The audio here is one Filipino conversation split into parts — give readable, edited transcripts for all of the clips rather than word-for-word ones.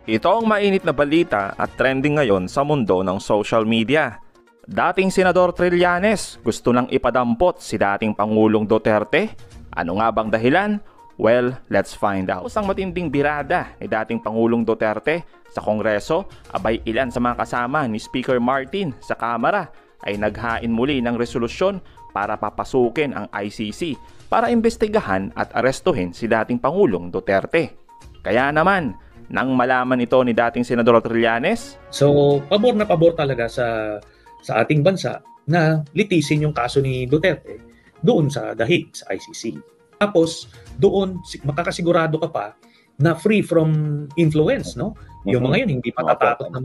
Ito ang mainit na balita at trending ngayon sa mundo ng social media. Dating Senador Trillanes gusto nang ipadampot si dating Pangulong Duterte. Ano nga bang dahilan? Well, let's find out. Ang matinding birada ni dating Pangulong Duterte sa Kongreso, abay ilan sa mga kasama ni Speaker Martin sa Kamara ay naghain muli ng resolusyon para papasukin ang ICC para imbestigahan at arestuhin si dating Pangulong Duterte. Kaya naman, nang malaman ito ni dating Senador Trillanes, so pabor na pabor talaga sa ating bansa na litisin yung kaso ni Duterte doon sa The Hague, sa ICC. Tapos doon makakasigurado ka pa na free from influence, no? Yung mga yun hindi matatakot ng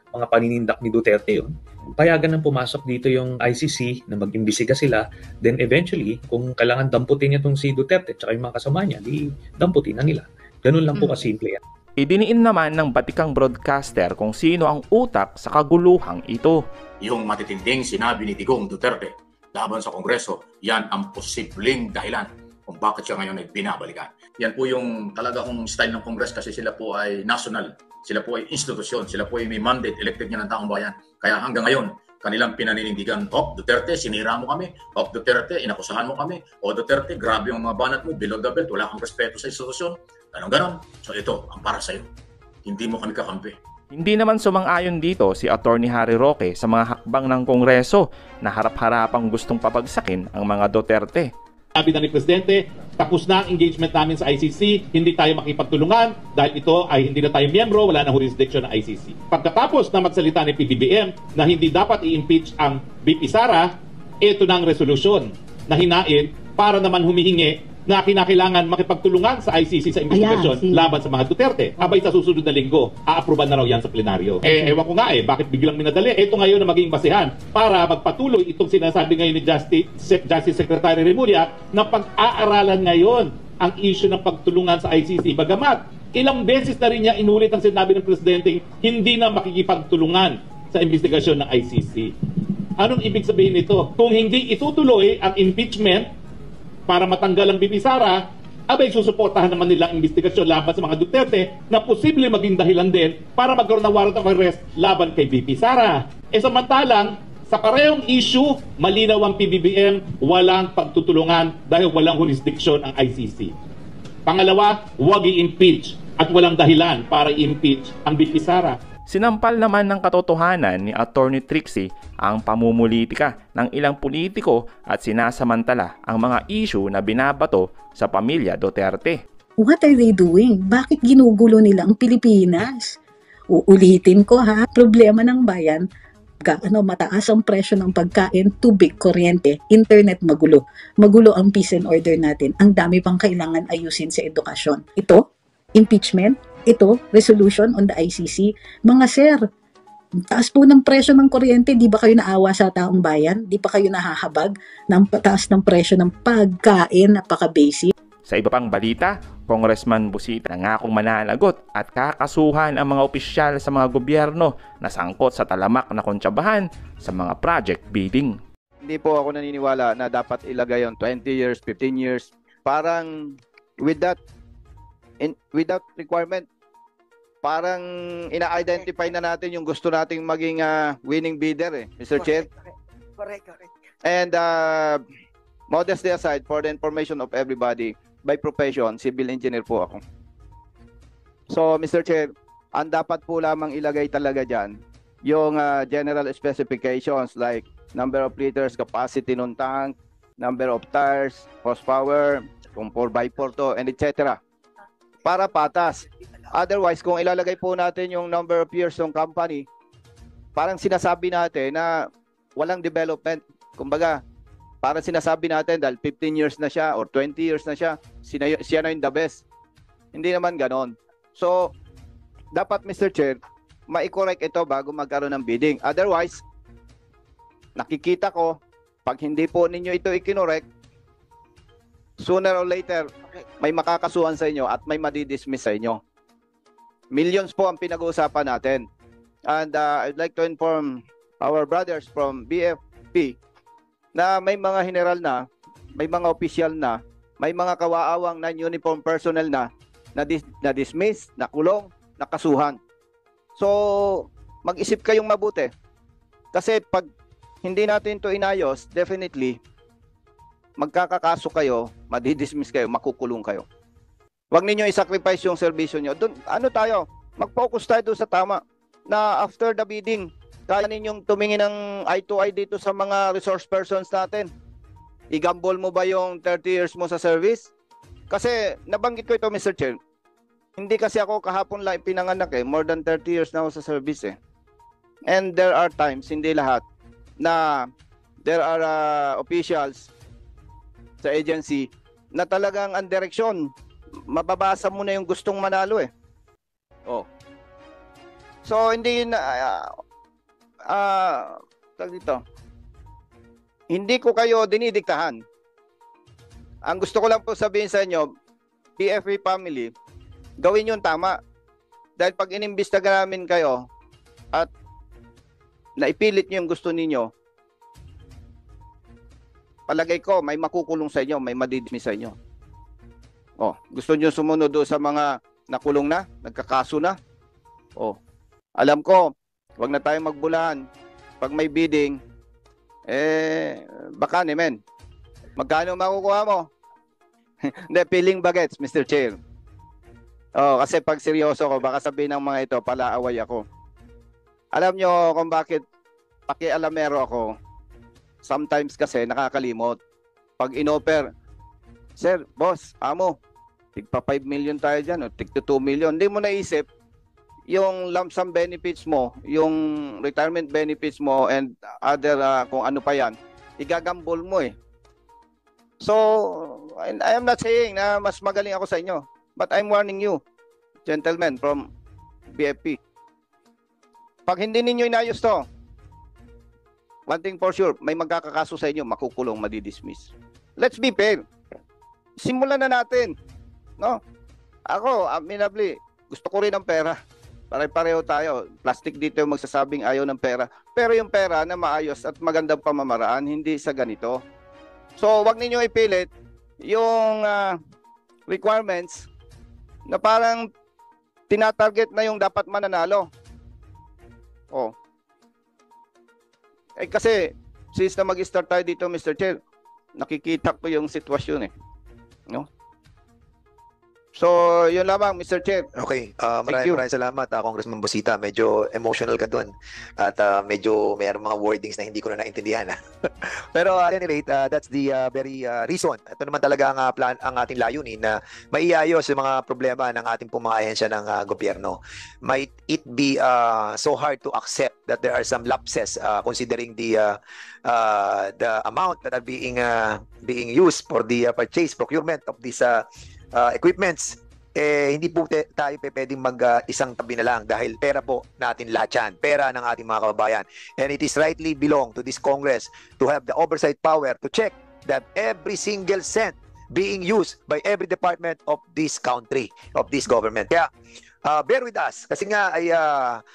mga paninindak ni Duterte yun. Payagan nang pumasok dito yung ICC na mag-imbestiga sila, then eventually kung kailangan damputin niya tong si Duterte at yung mga kasama niya, di damputin na nila. Ganun lang po kasimple yan. Idiniin naman ng batikang broadcaster kung sino ang utak sa kaguluhang ito. Yung matitinding sinabi ni Digong Duterte laban sa Kongreso, yan ang posibleng dahilan kung bakit siya ngayon ay binabalikan. Yan po yung talaga kong style ng Congress kasi sila po ay national, sila po ay institusyon, sila po ay may mandate, elected niya ng taong bayan. Kaya hanggang ngayon, kanilang pinaninindigan, Duterte, sinira mo kami, Duterte, inakusahan mo kami, Duterte, grabe yung mga banat mo, below the belt, wala kang respeto sa institusyon. Ganon. So ito, ang para sa'yo. Hindi mo kami kakampi. Hindi naman sumang-ayon dito si Attorney Harry Roque sa mga hakbang ng Kongreso na harap-harapang gustong papagsakin ang mga Duterte. Sabi na ni Presidente, tapos na ang engagement namin sa ICC, hindi tayo makipagtulungan dahil ito ay hindi na tayo miyembro, wala na jurisdiction ng ICC. Pagkatapos na magsalita ni PBBM na hindi dapat i-impeach ang VP Sara, ito na ang resolusyon na hinain para naman humihingi na kinakailangan makipagtulungan sa ICC sa investigasyon laban sa mga Duterte. Abay sa susunod na linggo, aaproban na raw yan sa plenaryo. Ewan ko nga bakit biglang minadali? Ito ngayon na maging basihan para magpatuloy itong sinasabi ngayon ni Justice Secretary Remulla na pag-aaralan ngayon ang issue ng pagtulungan sa ICC. Bagamat, ilang beses na rin niya inulit ang sinabi ng Presidente hindi na makikipagtulungan sa investigasyon ng ICC. Anong ibig sabihin nito? Kung hindi itutuloy ang impeachment para matanggal ang VP Sara, abay susuportahan naman nila ang investigasyon laban sa mga Duterte na posible maging dahilan din para magkaroon ng warrant of arrest laban kay VP Sara. Samantalang, sa parehong issue, malinaw ang PBBM, walang pagtutulungan dahil walang jurisdiction ang ICC. Pangalawa, huwag i-impeach at walang dahilan para i-impeach ang VP Sara. Sinampal naman ng katotohanan ni Attorney Trixie ang pamumulitika ng ilang politiko at sinasamantala ang mga issue na binabato sa pamilya Duterte. What are they doing? Bakit ginugulo nila ang Pilipinas? Uulitin ko ha, problema ng bayan, mataas ang presyo ng pagkain, tubig, kuryente, internet magulo. Magulo ang peace and order natin. Ang dami pang kailangan ayusin sa edukasyon. Ito, impeachment, ito, resolution on the ICC. Mga sir, taas po ng presyo ng kuryente, di ba kayo naawa sa taong bayan? Di pa kayo nahahabag ng taas ng presyo ng pagkain, napaka-basic? Sa iba pang balita, Congressman Busita nangakong mananagot at kakasuhan ang mga opisyal sa mga gobyerno na sangkot sa talamak na kontsabahan sa mga project bidding. Hindi po ako naniniwala na dapat ilagay yung 20 years, 15 years. Parang without requirement, parang ina-identify na natin yung gusto nating maging winning bidder Mr. Chair. Correct. And modestly aside, for the information of everybody, by profession, civil engineer po ako. So, Mr. Chair, ang dapat po lamang ilagay talaga dyan, yung general specifications like number of liters, capacity ng tank, number of tires, horsepower, kung 4x4 to, and etc. Para patas. Otherwise, kung ilalagay po natin yung number of years ng company, parang sinasabi natin na walang development. Kumbaga, parang sinasabi natin dahil 15 years na siya or 20 years na siya, siya na yung the best. Hindi naman ganon. So, dapat Mr. Chair, mai-correct ito bago magkaroon ng bidding. Otherwise, nakikita ko, pag hindi po ninyo ito i-correct, sooner or later, may makakasuhan sa inyo at may madidismiss sa inyo. Millions po ang pinag-uusapan natin. And I'd like to inform our brothers from BFP na may mga general na, may mga opisyal na, May mga kawaawang non-uniform personnel na dismiss, nakulong, nakasuhan. So, mag-isip kayong mabuti. Kasi pag hindi natin ito inayos, definitely, magkakakaso kayo, madidismiss kayo, makukulong kayo. Huwag ninyo i-sacrifice yung serbisyo nyo. Doon, mag-focus tayo doon sa tama na after the bidding, kaya ninyong tumingin ng eye to eye dito sa mga resource persons natin. I-gamble mo ba yung 30 years mo sa service? Kasi nabanggit ko ito, Mr. Chair. Hindi kasi ako kahapon lang pinanganak eh. More than 30 years na ako sa service eh. And there are times, hindi lahat, na there are officials sa agency na talagang ang direksyon, mababasa mo na yung gustong manalo eh. Oh. So hindi na dito. Hindi ko kayo dinidiktahan. Ang gusto ko lang po sabihin sa inyo, PFA family, gawin yung tama. Dahil pag inimbestiga namin kayo at naipilit nyo yung gusto ninyo, palagay ko may makukulong sa inyo, may madidismiss sa inyo. Oh, gusto nyo sumunod doon sa mga nakulong na, nagkakaso na? Oh, alam ko, wag na tayong magbulahan. Pag may bidding, baka men. Magkano makukuha mo? Hindi, peeling bagets, Mr. Chair. Oh, kasi pag seryoso ko, baka sabihin ng mga ito, palaaway ako. Alam nyo kung bakit pakialamero ako. Sometimes kasi nakakalimot. Pag inoffer, sir, boss, amo, tigpa 5 million tayo dyan, o tigto 2 million. Hindi mo naisip, yung lump sum benefits mo, yung retirement benefits mo, and other, kung ano pa yan, igagambol mo eh. So, I am not saying na mas magaling ako sa inyo, but I'm warning you, gentlemen from BFP. Pag hindi ninyo inayos to, one thing for sure, may magkakakaso sa inyo, makukulong, madidismiss. Let's be fair. Simulan na natin. No? Ako, aminably, gusto ko rin ng pera. Pare-pareho tayo. Plastic dito yung magsasabing ayaw ng pera. Pero yung pera na maayos at magandang pamamaraan, hindi sa ganito. So, wag ninyo ipilit yung requirements na parang tinatarget na yung dapat mananalo. Oh. Eh kasi, since na mag-start tayo dito, Mr. Chair, nakikita ko yung sitwasyon eh. No? So, yun lamang, Mr. Chair. Okay, maraming salamat, Congressman Busita. Medyo emotional ka doon. At medyo mayroong mga wordings na hindi ko na naintindihan. Pero at any rate, that's the very reason. Ito naman talaga ang ating layunin na maiayos yung mga problema ng ating pong mga ahensya ng gobyerno. Might it be so hard to accept that there are some lapses considering the amount that are being used for the procurement of these equipments, hindi po tayo pwedeng mag-isang tabi na lang dahil pera po natin lahat yan, pera ng ating mga kababayan. And it is rightly belong to this Congress to have the oversight power to check that every single cent being used by every department of this country, of this government. Kaya, bear with us. Kasi nga, ay,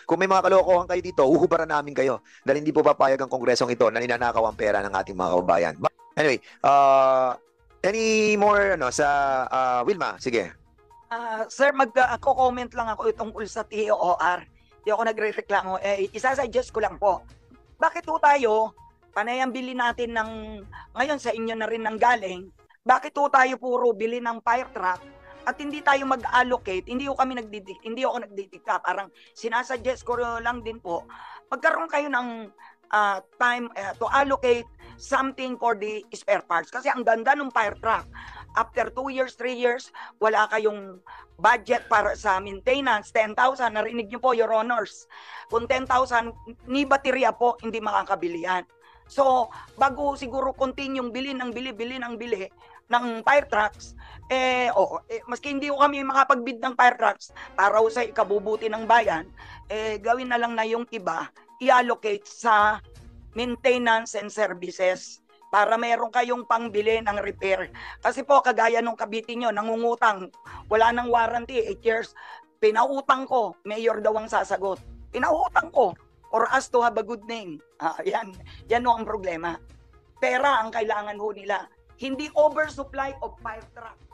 kung may mga kalokohan kayo dito, uhubaran namin kayo dahil hindi po papayag ang kongresong ito na ninanakaw ang pera ng ating mga kababayan. Anyway, any more sa Wilma? Sige. Sir, mag-comment lang ako tungkol sa TOR. Hindi ako nagre-reklamo. Isasuggest ko lang po. Bakit po tayo, panay ang bili natin ng, ngayon sa inyo na rin ng galing, bakit po tayo puro bili ng fire truck at hindi tayo mag-allocate, hindi ako nagdidikta, parang sinasuggest ko lang din po, magkaroon kayo ng time to allocate something for the spare parts. Kasi ang ganda ng fire truck. After 2 years, 3 years, wala kayong budget para sa maintenance. 10,000, narinig niyo po, Your Honors. Kung 10,000, ni baterya po, hindi makakabili yan. So, bago siguro continue bili ng fire trucks, maski hindi ko kami makapagbid ng fire trucks para sa ikabubuti ng bayan, gawin na lang na yung iba, i-allocate sa maintenance and services para meron kayong pangbili ng repair. Kasi po, kagaya nung Cavite nyo, nangungutang, wala nang warranty, 8 years, pinautang ko, mayor daw ang sasagot. Pinautang ko, for us to have a good name. Yan ho ang problema. Pera ang kailangan ho nila. Hindi oversupply of fire truck.